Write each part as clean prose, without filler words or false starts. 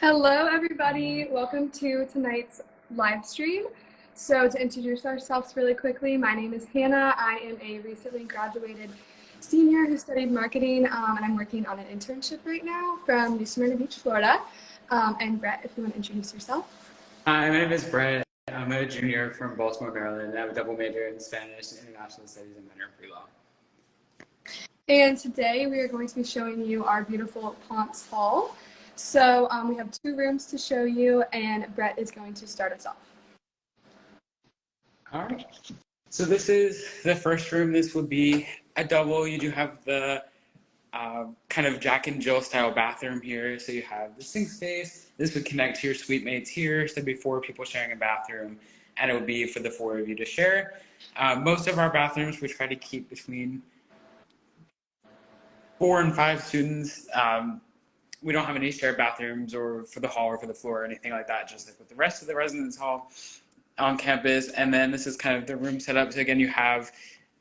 Hello, everybody. Welcome to tonight's live stream. So to introduce ourselves really quickly, my name is Hannah. I am a recently graduated senior who studied marketing, and I'm working on an internship right now from New Smyrna Beach, Florida. And Brett, if you want to introduce yourself. Hi, my name is Brett. I'm a junior from Baltimore, Maryland. I have a double major in Spanish and International Studies and minor in pre-law. And today we are going to be showing you our beautiful Ponce Hall. So we have 2 rooms to show you, and Brett is going to start us off. All right. So this is the first room. This would be a double. You do have the kind of Jack and Jill style bathroom here. So you have the sink space. This would connect to your suite mates here. So there'd be 4 people sharing a bathroom, and it would be for the 4 of you to share. Most of our bathrooms we try to keep between 4 and 5 students. We don't have any shared bathrooms or for the hall or for the floor or anything like that, just like with the rest of the residence hall on campus. And then this is kind of the room setup. So again, you have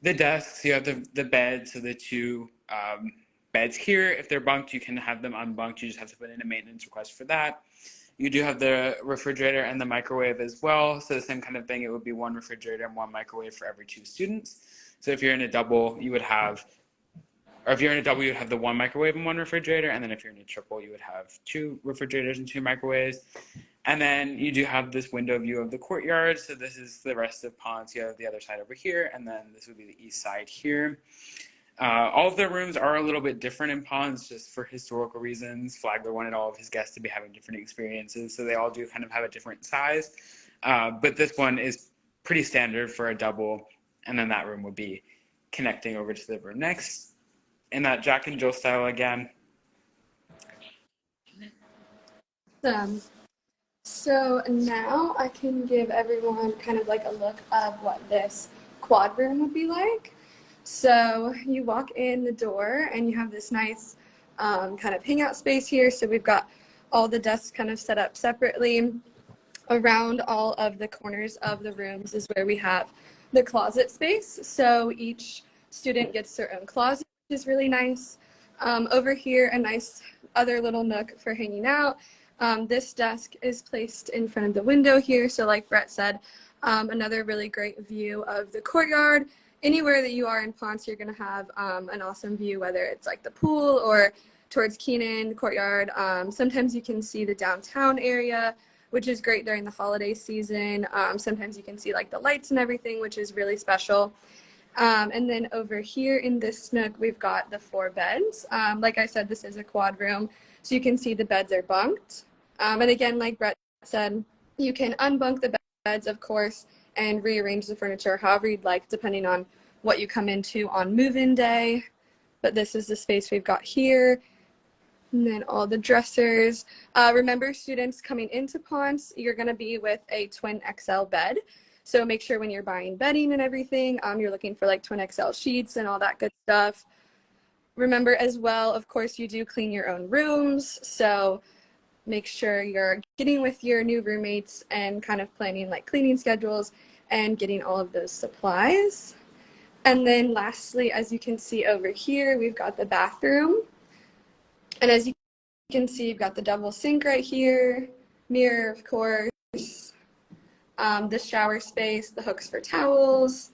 the desks, you have the beds, so the 2 beds here. If they're bunked, you can have them unbunked. You just have to put in a maintenance request for that. You do have the refrigerator and the microwave as well. So the same kind of thing, it would be 1 refrigerator and 1 microwave for every 2 students. So if you're in a double, you would have, or if you're in a double, you'd have the 1 microwave and 1 refrigerator. And then if you're in a triple, you would have 2 refrigerators and 2 microwaves. And then you do have this window view of the courtyard. So this is the rest of Ponce. You have the other side over here. And then this would be the east side here. All of the rooms are a little bit different in Ponce, just for historical reasons. Flagler wanted all of his guests to be having different experiences. So they all do kind of have a different size. But this one is pretty standard for a double. And then that room would be connecting over to the room next, in that Jack and Jill style again. So now I can give everyone kind of like a look of what this quad room would be like. So you walk in the door and you have this nice kind of hangout space here. So we've got all the desks kind of set up separately. Around all of the corners of the rooms is where we have the closet space. So each student gets their own closet, which is really nice. Over here, a nice other little nook for hanging out. This desk is placed in front of the window here. So like Brett said, another really great view of the courtyard. Anywhere that you are in Ponce, you're going to have an awesome view, whether it's like the pool or towards Keenan courtyard. Sometimes you can see the downtown area, which is great during the holiday season. Sometimes you can see like the lights and everything, which is really special. And then over here in this nook, we've got the 4 beds. Like I said, this is a quad room, so you can see the beds are bunked. And again, like Brett said, you can unbunk the beds, of course, and rearrange the furniture however you'd like, depending on what you come into on move-in day. But this is the space we've got here. And then all the dressers. Remember, students coming into Ponce, you're going to be with a twin XL bed. So make sure when you're buying bedding and everything, you're looking for like twin XL sheets and all that good stuff. Remember as well, of course, you do clean your own rooms. So make sure you're getting with your new roommates and kind of planning like cleaning schedules and getting all of those supplies. And then lastly, as you can see over here, we've got the bathroom. And as you can see, you've got the double sink right here, mirror, of course, the shower space, the hooks for towels,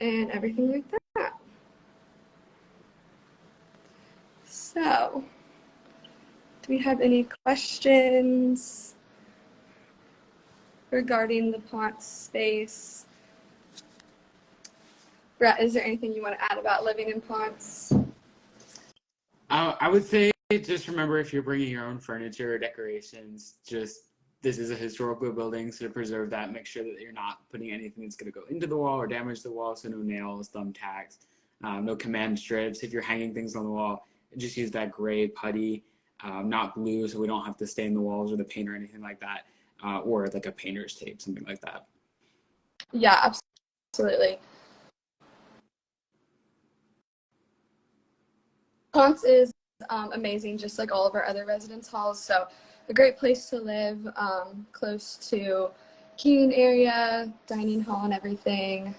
and everything like that. So, do we have any questions regarding the Ponce space? Brett, is there anything you want to add about living in Ponce? I would say just remember, if you're bringing your own furniture or decorations, just this is a historical building, so to preserve that, make sure that you're not putting anything that's going to go into the wall or damage the wall. So no nails, thumbtacks, no command strips. If you're hanging things on the wall, just use that gray putty, not blue, so we don't have to stain the walls or the paint or anything like that, or like a painter's tape, something like that. Yeah, absolutely. Ponce is amazing, just like all of our other residence halls. So a great place to live, close to Keenan area, dining hall and everything.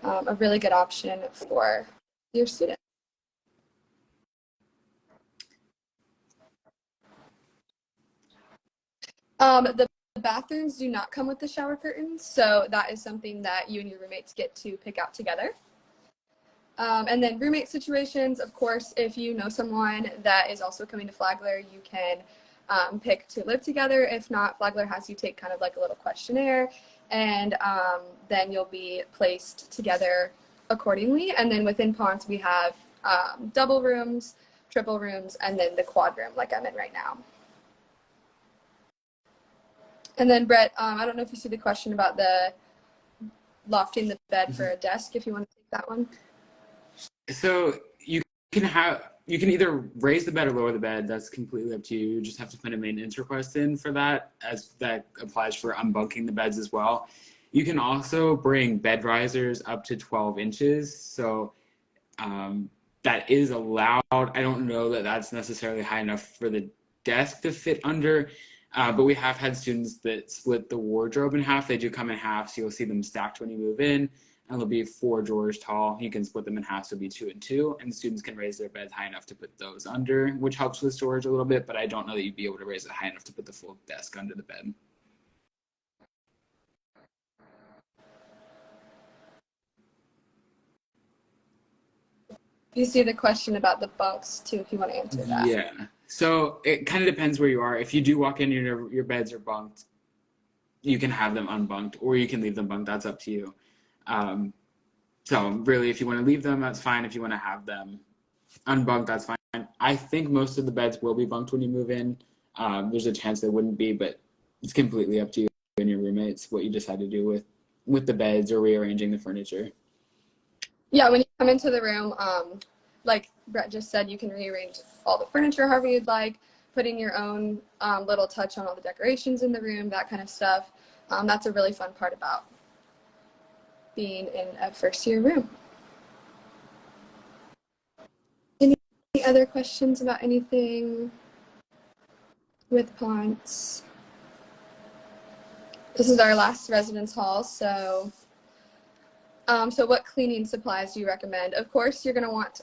A really good option for your students. The bathrooms do not come with the shower curtains, so that is something that you and your roommates get to pick out together. And then roommate situations, of course, if you know someone that is also coming to Flagler, you can pick to live together. If not, Flagler has you take kind of like a little questionnaire, and then you'll be placed together accordingly. And then within Ponce, we have double rooms, triple rooms, and then the quad room like I'm in right now. And then Brett, I don't know if you see the question about the lofting the bed for a desk, if you want to take that one. So you can either raise the bed or lower the bed. That's completely up to you. You just have to put a maintenance request in for that, as that applies for unbunking the beds as well. You can also bring bed risers up to 12 inches. So that is allowed. I don't know that that's necessarily high enough for the desk to fit under, but we have had students that split the wardrobe in half. They do come in half, so you'll see them stacked when you move in, and they'll be 4 drawers tall. You can split them in half, so it'll be 2 and 2, and students can raise their beds high enough to put those under, which helps with storage a little bit, but I don't know that you'd be able to raise it high enough to put the full desk under the bed. You see the question about the bunks too, if you want to answer that. Yeah. So it kind of depends where you are. If you do walk in, your beds are bunked, you can have them unbunked, or you can leave them bunked. That's up to you. So really, if you want to leave them, that's fine. If you want to have them unbunked, that's fine. I think most of the beds will be bunked when you move in. There's a chance they wouldn't be, but it's completely up to you and your roommates what you decide to do with the beds or rearranging the furniture. Yeah, when you come into the room, like Brett just said, you can rearrange all the furniture however you'd like, putting your own little touch on all the decorations in the room, that kind of stuff. That's a really fun part about being in a first-year room. Any other questions about anything with Ponce? This is our last residence hall, so what cleaning supplies do you recommend? Of course, you're going to want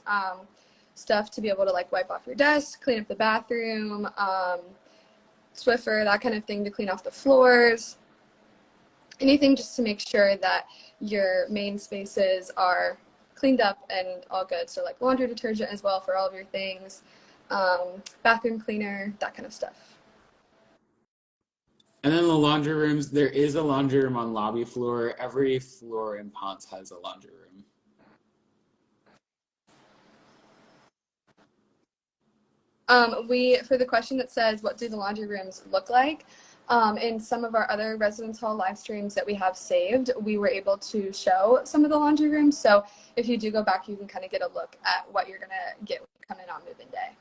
stuff to be able to like wipe off your desk, clean up the bathroom, Swiffer, that kind of thing to clean off the floors. Anything just to make sure that your main spaces are cleaned up and all good. So like laundry detergent as well for all of your things, bathroom cleaner, that kind of stuff. And then the laundry rooms, there is a laundry room on lobby floor. Every floor in Ponce has a laundry room. For the question that says, what do the laundry rooms look like? In some of our other residence hall live streams that we have saved, we were able to show some of the laundry rooms. So if you do go back, you can kind of get a look at what you're going to get when you come in on move-in day.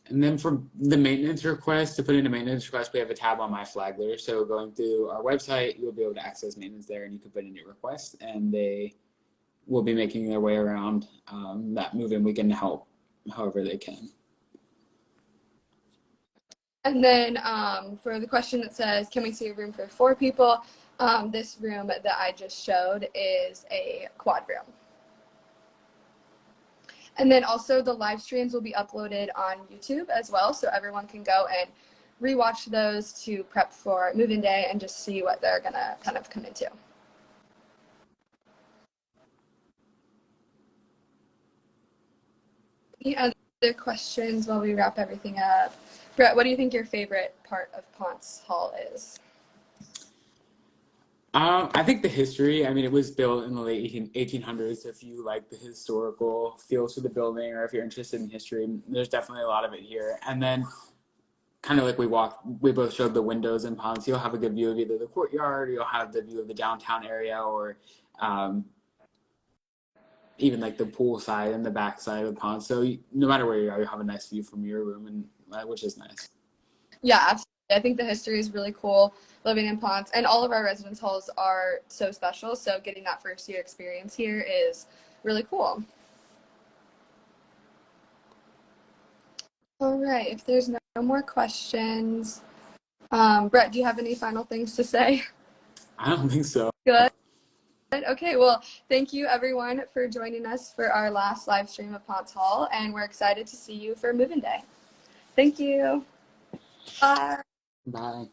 And then for the maintenance request, to put in a maintenance request, we have a tab on My Flagler. So going through our website, you'll be able to access maintenance there, and you can put in your request, and they will be making their way around that move-in weekend to help however they can. And then for the question that says, can we see a room for 4 people? This room that I just showed is a quad room. And then also the live streams will be uploaded on YouTube as well, so everyone can go and rewatch those to prep for move-in day and just see what they're gonna kind of come into. Any other questions while we wrap everything up? Brett, what do you think your favorite part of Ponce Hall is? I think the history. I mean, it was built in the late 1800s. If you like the historical feels to the building, or if you're interested in history, there's definitely a lot of it here. And then, kind of like we both showed the windows in Ponce. You'll have a good view of either the courtyard, or you'll have the view of the downtown area, or even like the pool side and the back side of Ponce. So no matter where you are, you have a nice view from your room, and which is nice. Yeah, absolutely. I think the history is really cool living in Ponce, and all of our residence halls are so special. So getting that first year experience here is really cool. All right, if there's no more questions, Brett, do you have any final things to say? I don't think so. Good. Okay, well, thank you everyone for joining us for our last live stream of Ponce Hall, and we're excited to see you for move-in day. Thank you. Bye. Bye.